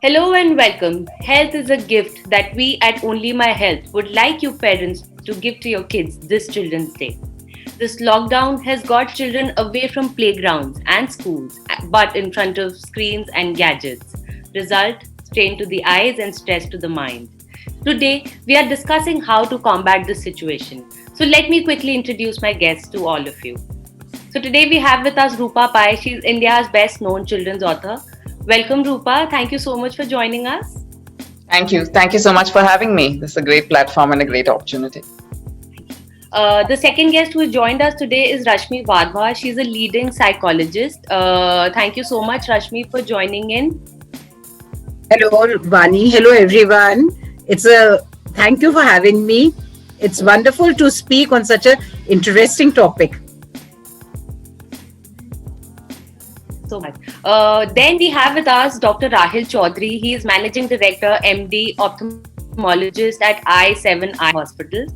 Hello and welcome. Health is a gift that we at Only My Health would like you parents to give to your kids this Children's Day. This lockdown has got children away from playgrounds and schools, but in front of screens and gadgets. Result: strain to the eyes and stress to the mind. Today, we are discussing how to combat this situation. So, let me quickly introduce my guests to all of you. So today we have with us Rupa Pai. She's India's best known children's author. Welcome, Rupa. Thank you so much for joining us. Thank you. Thank you so much for having me. This is a great platform and a great opportunity. The second guest who joined us today is Rashmi Vadhwa. She's a leading psychologist. Thank you so much, Rashmi, for joining in. Hello, Vani. Hello, everyone. It's a thank you for having me. It's wonderful to speak on such an interesting topic. So much. Then we have with us Dr. Rahil Chaudhary. He is Managing Director, MD, Ophthalmologist at I7 Eye Hospitals.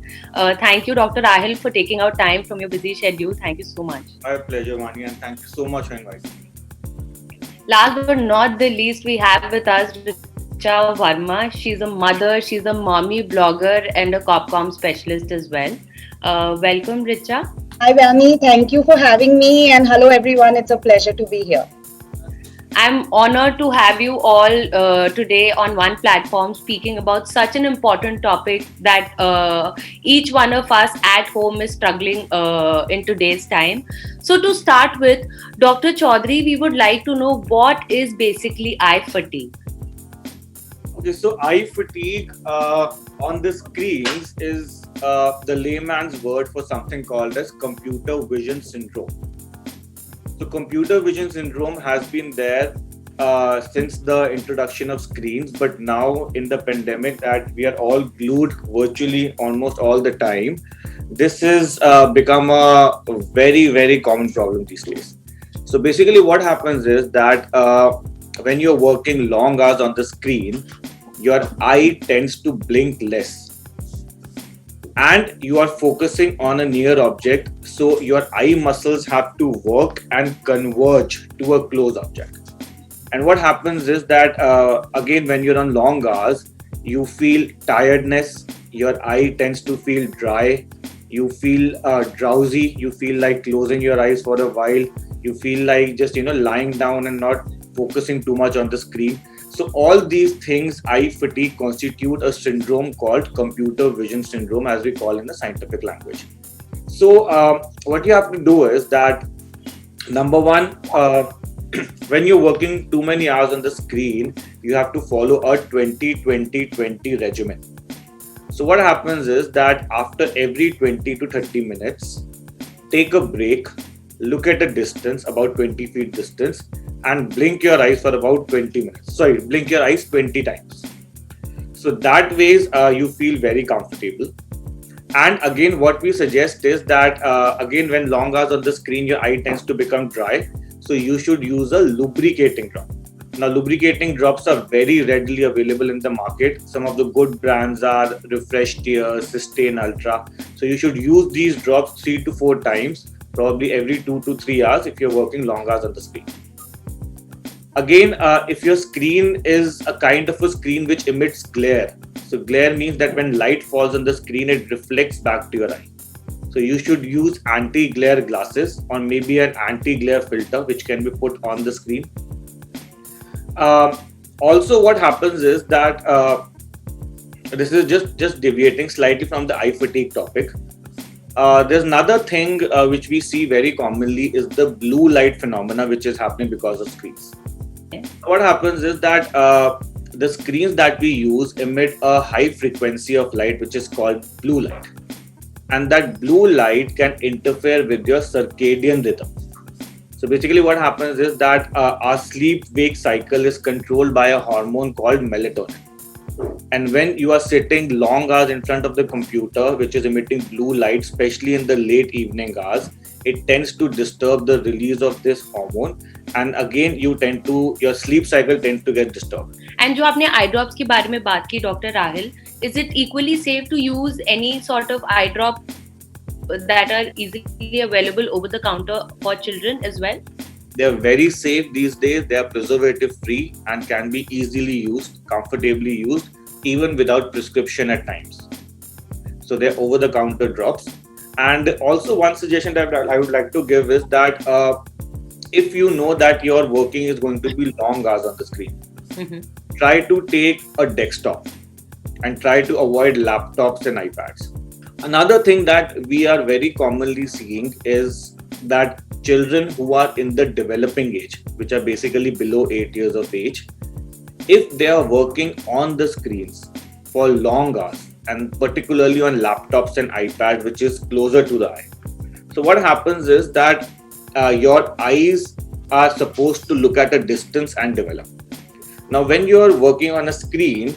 Thank you, Dr. Rahil, for taking out time from your busy schedule. Thank you so much. My pleasure, Vani, and thank you so much for inviting me. Last but not the least, we have with us Richa Verma. She's a mother, she's a mommy blogger, and a Copcom specialist as well. Welcome, Richa. Hi, Vani. Thank you for having me. And hello, everyone. It's a pleasure to be here. I'm honored to have you all today on one platform speaking about such an important topic that each one of us at home is struggling in today's time. So, to start with, Dr. Chaudhary, we would like to know what is basically eye fatigue. Okay, so eye fatigue on the screens is the layman's word for something called as computer vision syndrome. So computer vision syndrome has been there since the introduction of screens, but now in the pandemic that we are all glued virtually almost all the time, this has become a very, very common problem these days. So basically what happens is that when you're working long hours on the screen, your eye tends to blink less and you are focusing on a near object, so your eye muscles have to work and converge to a close object. And what happens is that again, when you're on long hours, you feel tiredness, your eye tends to feel dry, you feel drowsy, you feel like closing your eyes for a while, you feel like just lying down and not focusing too much on the screen. So all these things, eye fatigue, constitute a syndrome called computer vision syndrome, as we call in the scientific language. So what you have to do is that, number one, when you're working too many hours on the screen, you have to follow a 20-20-20 regimen. So what happens is that after every 20 to 30 minutes, take a break, look at a distance, about 20 feet distance, and blink your eyes for about 20 minutes. Sorry, blink your eyes 20 times. So that ways you feel very comfortable. And again, what we suggest is that again, when long hours on the screen, your eye tends to become dry. So you should use a lubricating drop. Now, lubricating drops are very readily available in the market. Some of the good brands are Refresh Tear, Sustain Ultra. So you should use these drops 3 to 4 times, probably every 2 to 3 hours if you're working long hours on the screen. Again, if your screen is a kind of a screen which emits glare, so glare means that when light falls on the screen, it reflects back to your eye. So you should use anti-glare glasses or maybe an anti-glare filter which can be put on the screen. Also, what happens is that this is just deviating slightly from the eye fatigue topic. There's another thing which we see very commonly is the blue light phenomena which is happening because of screens. What happens is that the screens that we use emit a high frequency of light which is called blue light, and that blue light can interfere with your circadian rhythm. So basically what happens is that our sleep-wake cycle is controlled by a hormone called melatonin. And when you are sitting long hours in front of the computer, which is emitting blue light, especially in the late evening hours, it tends to disturb the release of this hormone. And again, your sleep cycle tends to get disturbed. And जो आपने eye drops के बारे में बात की, Dr. Rahil, is it equally safe to use any sort of eye drop that are easily available over the counter for children as well? They are very safe these days. They are preservative free and can be easily used, comfortably used, even without prescription at times. So they're over the counter drops. And also one suggestion that I would like to give is that if you know that your working is going to be long hours on the screen, try to take a desktop and try to avoid laptops and iPads. Another thing that we are very commonly seeing is that children who are in the developing age, which are basically below 8 years of age, if they are working on the screens for long hours, and particularly on laptops and iPad, which is closer to the eye. So what happens is that your eyes are supposed to look at a distance and develop. Now, when you are working on a screen,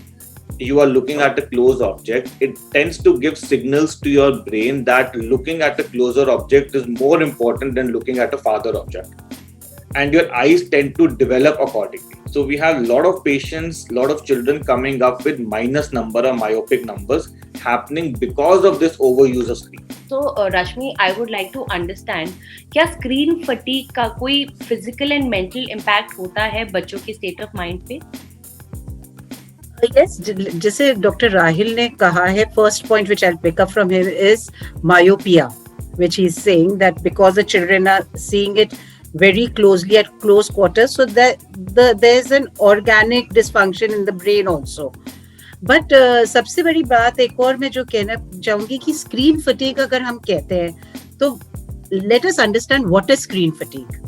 you are looking at a close object. It tends to give signals to your brain that looking at a closer object is more important than looking at a farther object. And your eyes tend to develop accordingly. So we have a lot of patients, a lot of children coming up with minus number or myopic numbers happening because of this overuse of screen. So Rashmi, I would like to understand, क्या screen fatigue का कोई physical and mental impact होता है बच्चों के state of mind पे? Yes, जैसे Dr. Rahil ने कहा है, first point which I'll pick up from him is myopia, which he's saying that because the children are seeing it very closely at close quarters, so that there's an organic dysfunction in the brain also. But सबसे बड़ी बात एक और मैं जो कहना चाहूंगी कि screen fatigue अगर हम कहते हैं तो let us understand what is screen fatigue.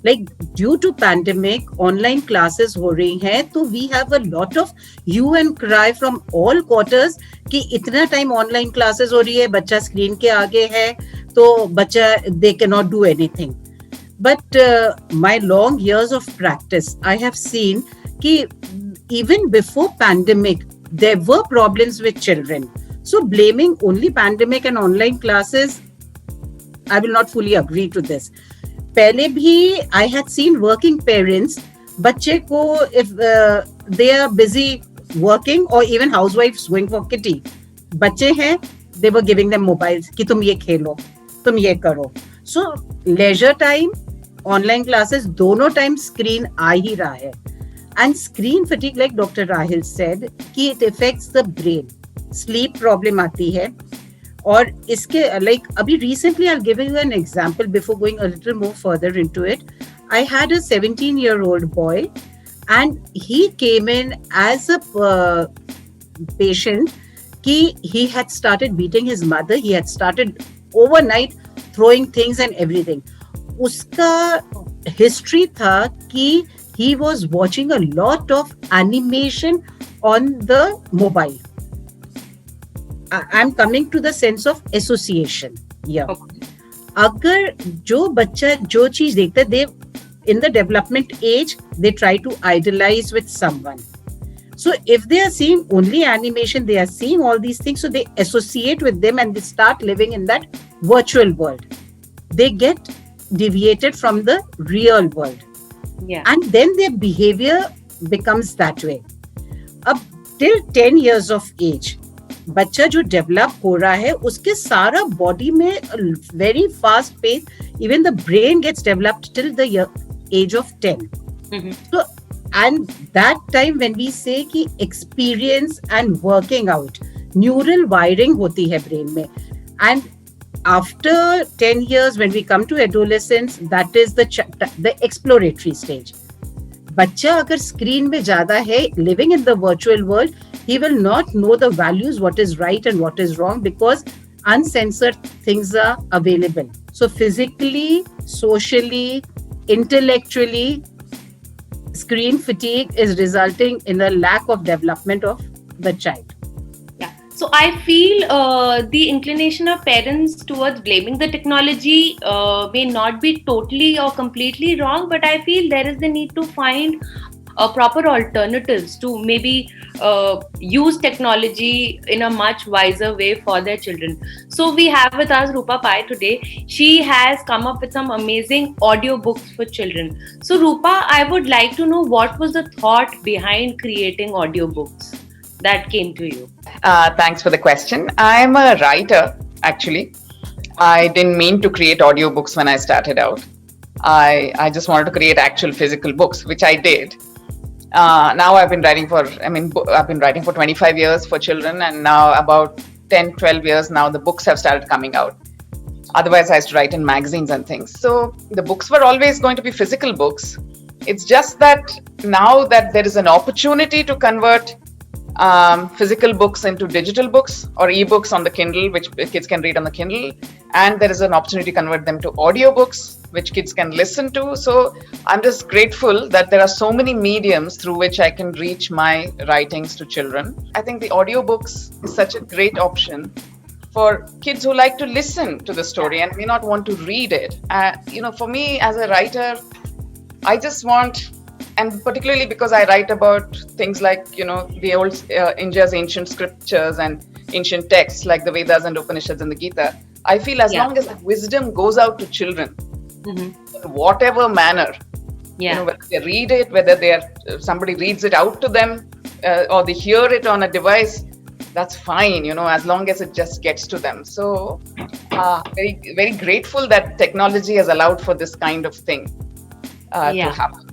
Like due to pandemic, online classes हो रही हैं, तो we have a lot of hue and cry from all quarters कि इतना time online classes हो रही है, बच्चा screen के आगे है, तो बच्चा they cannot do anything. But my long years of practice, I have seen कि even before pandemic, there were problems with children. So blaming only pandemic and online classes, I will not fully agree to this. पहले भी I had seen working parents, बच्चे को if they are busy working or even housewives going for kitty, बच्चे हैं, they were giving them mobiles कि तुम ये खेलो, तुम ये करो. So leisure time, online classes, दोनों time screen आ ही रहा है. And screen fatigue, like Dr. Rahil said, कि it affects the brain. Sleep problem आती है. और इसके like अभी recently I'll give you an example before going a little more further into it. I had a 17-year-old boy and he came in as a patient कि he had started beating his mother. He had started overnight throwing things and everything. उसका history था कि he was watching a lot of animation on the mobile. I'm coming to the sense of association here. Okay. अगर जो बच्चा जो चीज देखता है, they in the development age they try to idolize with someone. So if they are seeing only animation, they are seeing all these things, so they associate with them and they start living in that virtual world. They get deviated from the real world. Yeah. And then their behavior becomes that way. Up till 10 years of age, बच्चा जो develop हो रहा है उसके सारा body में very fast pace, even the brain gets developed till the age of 10. So and that time when we say कि experience and working out, neural wiring होती है brain में, and after 10 years when we come to adolescence, that is the exploratory stage. बच्चा अगर screen में ज्यादा है, living in the virtual world, he will not know the values, what is right and what is wrong, because uncensored things are available. So physically, socially, intellectually, screen fatigue is resulting in a lack of development of the child. Yeah. So I feel the inclination of parents towards blaming the technology may not be totally or completely wrong, but I feel there is the need to find proper alternatives to maybe use technology in a much wiser way for their children. So we have with us Rupa Pai today. She has come up with some amazing audiobooks for children. So Rupa, I would like to know what was the thought behind creating audiobooks that came to you? Thanks for the question. I'm a writer, actually. I didn't mean to create audiobooks when I started out. I just wanted to create actual physical books, which I did. Now I've been writing I've been writing for 25 years for children, and now about 10, 12 years now, the books have started coming out. Otherwise, I used to write in magazines and things. So the books were always going to be physical books. It's just that now that there is an opportunity to convert physical books into digital books or ebooks on the Kindle, which kids can read on the Kindle, and there is an opportunity to convert them to audiobooks, which kids can listen to. So I'm just grateful that there are so many mediums through which I can reach my writings to children. I think the audiobooks is such a great option for kids who like to listen to the story and may not want to read it. For me as a writer, I just want, and particularly because I write about things like, the old India's ancient scriptures and ancient texts like the Vedas and Upanishads and the Gita, I feel as long as the wisdom goes out to children, in whatever manner, whether they read it, whether somebody reads it out to them, or they hear it on a device, that's fine, as long as it just gets to them. So very, very grateful that technology has allowed for this kind of thing to happen.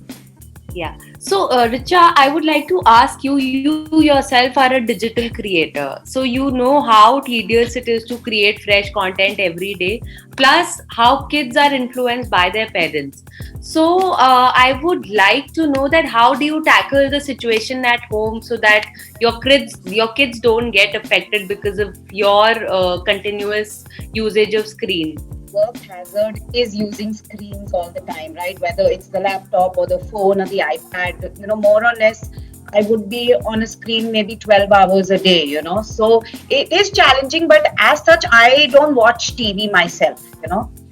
Yeah. So, Richa, I would like to ask you, you yourself are a digital creator. So, you know how tedious it is to create fresh content every day, plus how kids are influenced by their parents. So, I would like to know that how do you tackle the situation at home so that your kids don't get affected because of your continuous usage of screen? Work hazard is using screens all the time, right? Whether it's the laptop or the phone or the iPad, more or less, I would be on a screen maybe 12 hours a day, So it is challenging, but as such, I don't watch TV myself,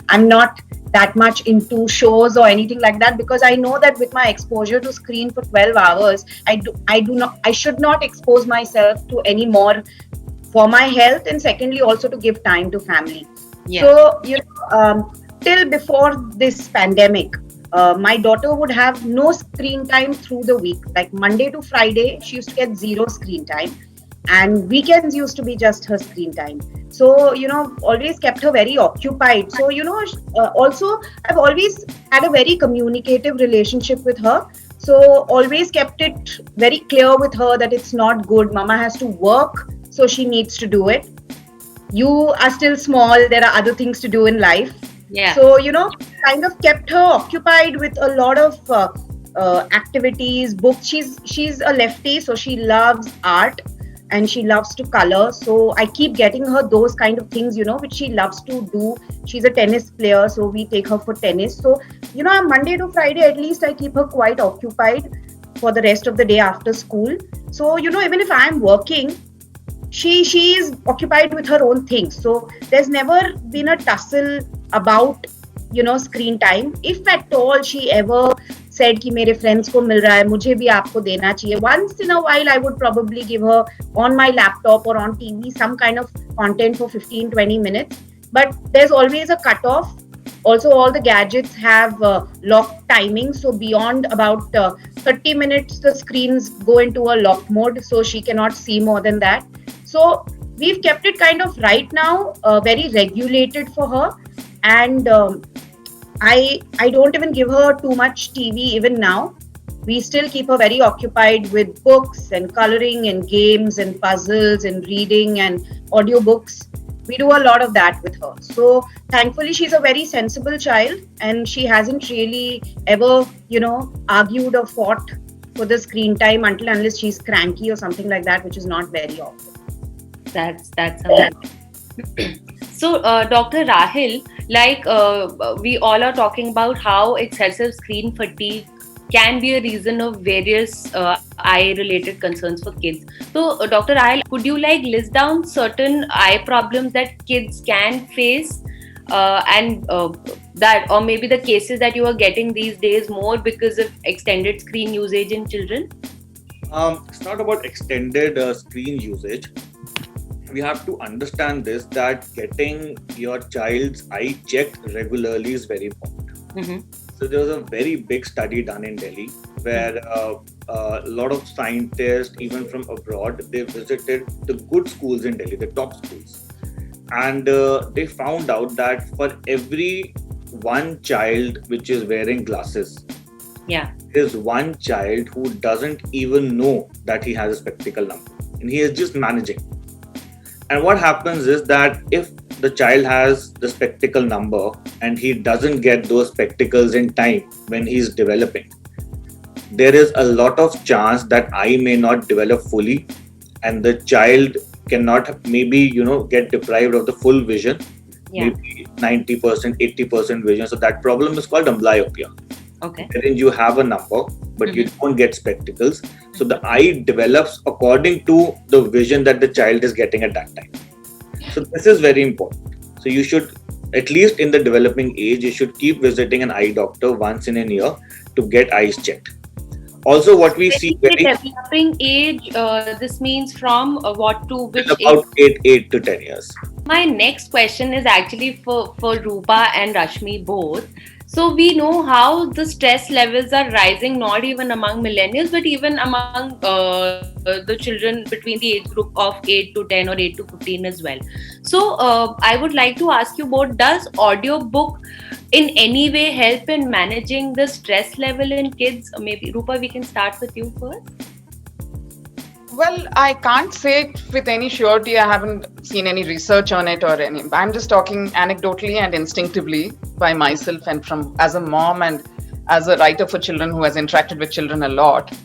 I'm not that much into shows or anything like that, because I know that with my exposure to screen for 12 hours, I should not expose myself to any more for my health, and secondly, also to give time to family. So, till before this pandemic, my daughter would have no screen time through the week. Like Monday to Friday, she used to get 0 screen time, and weekends used to be just her screen time. So, always kept her very occupied. So, also I've always had a very communicative relationship with her. So, always kept it very clear with her that it's not good. Mama has to work, so she needs to do it. You are still small, there are other things to do in life. So, kind of kept her occupied with a lot of activities, books. She's a lefty, so she loves art and she loves to color. So I keep getting her those kind of things, which she loves to do. She's a tennis player, so we take her for tennis. So, Monday to Friday, at least I keep her quite occupied for the rest of the day after school. So, even if I'm working, she is occupied with her own things. So there's never been a tussle about screen time. If at all she ever said कि मेरे friends को मिल रहा है, मुझे भी आपको देना चाहिए, once in a while I would probably give her on my laptop or on TV some kind of content for 15-20 minutes. But there's always a cutoff. Also, all the gadgets have lock timing. So beyond about 30 minutes, the screens go into a lock mode. So she cannot see more than that. So we've kept it kind of right now very regulated for her, and I don't even give her too much TV even now. We still keep her very occupied with books and coloring and games and puzzles and reading and audiobooks. We do a lot of that with her. So thankfully, she's a very sensible child, and she hasn't really ever, argued or fought for the screen time unless she's cranky or something like that, which is not very often. That's amazing. So, Dr. Rahil, we all are talking about how excessive screen fatigue can be a reason of various eye-related concerns for kids. So, Dr. Rahil, could you list down certain eye problems that kids can face, and that, or maybe the cases that you are getting these days more because of extended screen usage in children? It's not about extended screen usage. We have to understand this, that getting your child's eye checked regularly is very important. So there was a very big study done in Delhi where a lot of scientists, even from abroad, they visited the good schools in Delhi, the top schools. And they found out that for every one child which is wearing glasses. Yeah. There's one child who doesn't even know that he has a spectacle number, and he is just managing. And what happens is that if the child has the spectacle number and he doesn't get those spectacles in time when he's developing, there is a lot of chance that eye may not develop fully, and the child cannot maybe get deprived of the full vision, Yeah. maybe 90%, 80% vision. So that problem is called amblyopia, Okay. wherein you have a number but you don't get spectacles. So the eye develops according to the vision that the child is getting at that time. So this is very important. So you should, at least in the developing age, you should keep visiting an eye doctor once in a year to get eyes checked. Also, what we see When you say very developing age, this means from what to which about age? 8 to 10 years. My next question is actually for Rupa and Rashmi both. So we know how the stress levels are rising, not even among millennials, but even among the children between the age group of 8 to 10 or 8 to 15 as well. So I would like to ask you both, does audiobook in any way help in managing the stress level in kids? Maybe Rupa, we can start with you first. Well, I can't say it with any surety. I haven't seen any research on it or any. I'm just talking anecdotally and instinctively by myself and from as a mom and as a writer for children who has interacted with children a lot.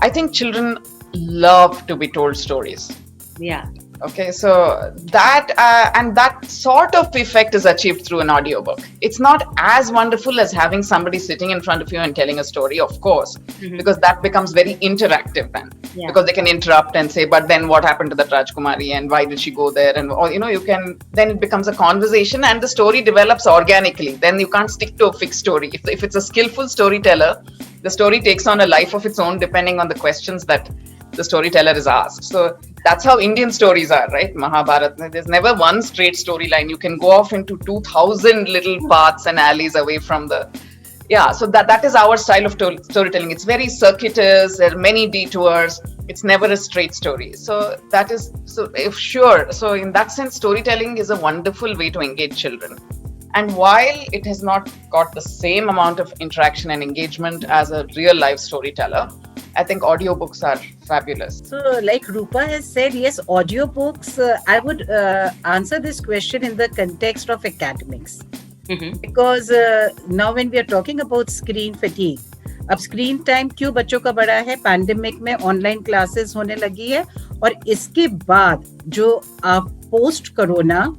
I think children love to be told stories. Yeah. Okay, so that and that sort of effect is achieved through an audiobook. It's not as wonderful as having somebody sitting in front of you and telling a story, of course, because that becomes very interactive then. Yeah. Because they can interrupt and say, but then what happened to that Rajkumari and why did she go there? And or, you can, then it becomes a conversation and the story develops organically. Then you can't stick to a fixed story. If it's a skillful storyteller, the story takes on a life of its own depending on the questions that the storyteller is asked. So that's how Indian stories are, right? Mahabharata. There's never one straight storyline. You can go off into 2,000 little paths and alleys away from the. Yeah, so that is our style of storytelling. It's very circuitous. There are many detours. It's never a straight story. So that is so if sure. So in that sense, storytelling is a wonderful way to engage children. And while it has not got the same amount of interaction and engagement as a real life storyteller, I think audiobooks are fabulous. So, like Rupa has said, yes, audiobooks, I would answer this question in the context of academics. Because now when we are talking about screen fatigue, अब screen time क्यों बच्चों का बड़ा है, pandemic में online classes होने लगी है और इसके बाद जो आप post corona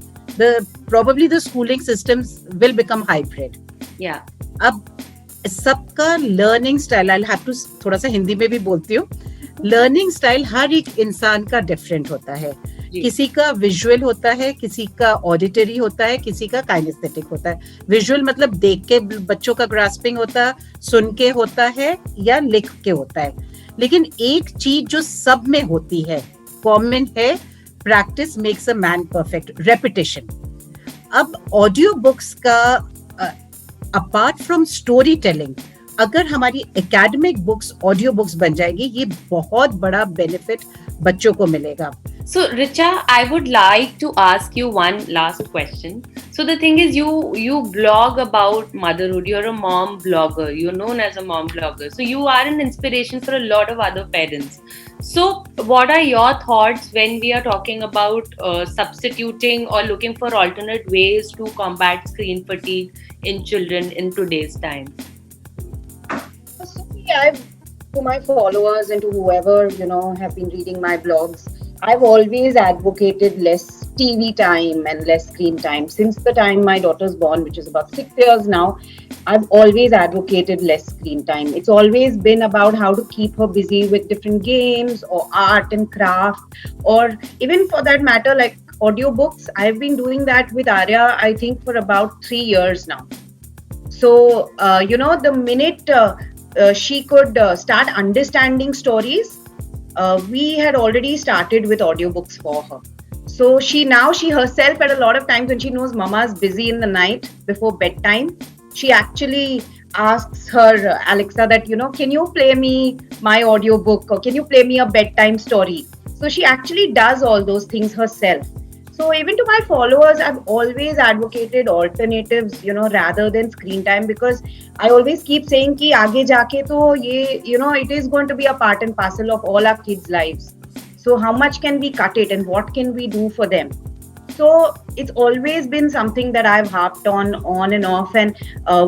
probably the schooling systems will become hybrid. Yeah. अब सबका learning style, I have to थोड़ा सा हिंदी में भी बोलती हूँ, लर्निंग स्टाइल हर एक इंसान का डिफरेंट होता है. किसी का विजुअल होता है, किसी का ऑडिटरी होता है, किसी का काइनेस्थेटिक होता है. विजुअल मतलब देख के बच्चों का ग्रास्पिंग होता है, सुन के होता है या लिख के होता है. लेकिन एक चीज जो सब में होती है, कॉमन है, practice makes a man perfect, repetition. अब ऑडियो बुक्स का अपार्ट फ्रॉम स्टोरी टेलिंग, अगर हमारी एकेडमिक बुक्स ऑडियो बुक्स बन जाएगी, ये बहुत बड़ा बेनिफिट बच्चों को मिलेगा. So Richa, I would like to ask you one last question. So the thing is, you blog about motherhood. You're a mom blogger. You're known as a mom blogger. So you are an inspiration for a lot of other parents. So what are your thoughts when we are talking about substituting or looking for alternate ways to combat screen fatigue in children in today's time? So I've, to my followers and to whoever have been reading my blogs, I've always advocated less TV time and less screen time. Since the time my daughter's born, which is about 6 years now, I've always advocated less screen time. It's always been about how to keep her busy with different games or art and craft, or even for that matter, like audiobooks. I've been doing that with Arya, I think, for about 3 years now. So, the minute she could start understanding stories, we had already started with audiobooks for her. So she herself, at a lot of times when she knows Mama's busy in the night before bedtime, she actually asks her Alexa that, can you play me my audiobook, or can you play me a bedtime story? So she actually does all those things herself. So even to my followers, I've always advocated alternatives, rather than screen time, because I always keep saying कि आगे जाके तो ये, it is going to be a part and parcel of all our kids' lives. So how much can we cut it and what can we do for them? So it's always been something that I've harped on and off. And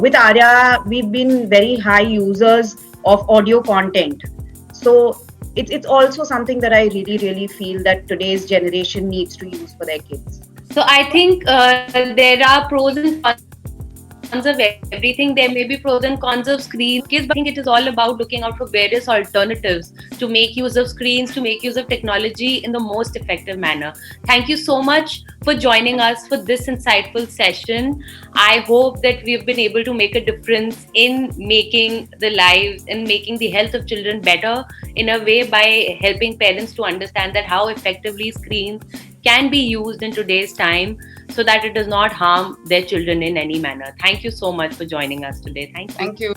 with Arya, we've been very high users of audio content. So it's also something that I really, really feel that today's generation needs to use for their kids. So I think there are pros and cons of everything. There may be pros and cons of screens, but I think it is all about looking out for various alternatives to make use of screens, to make use of technology in the most effective manner. Thank you so much for joining us for this insightful session. I hope that we've been able to make a difference in making the lives and making the health of children better in a way by helping parents to understand that how effectively screens can be used in today's time so that it does not harm their children in any manner. Thank you so much for joining us today. Thank you. Thank you.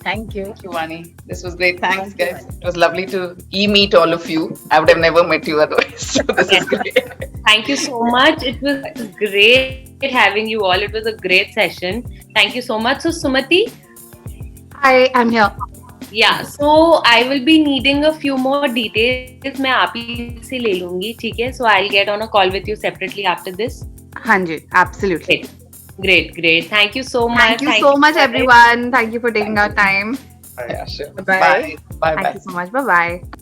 Thank you. Thank you, Vani. This was great. Thanks, guys. It was lovely to meet all of you. I would have never met you otherwise. So this is great. Thank you so much. It was great having you all. It was a great session. Thank you so much. So Sumati? Hi, I'm here. Yeah, so I will be needing a few more details. मैं आप ही से ले लूँगी, ठीक है? So I'll get on a call with you separately after this. हाँ जी, absolutely. Great. Thank you so much. Thank you so much, everyone. Thank you for taking our time. Yeah, sure. Bye. Bye. Bye. Thank you so much. Bye-bye.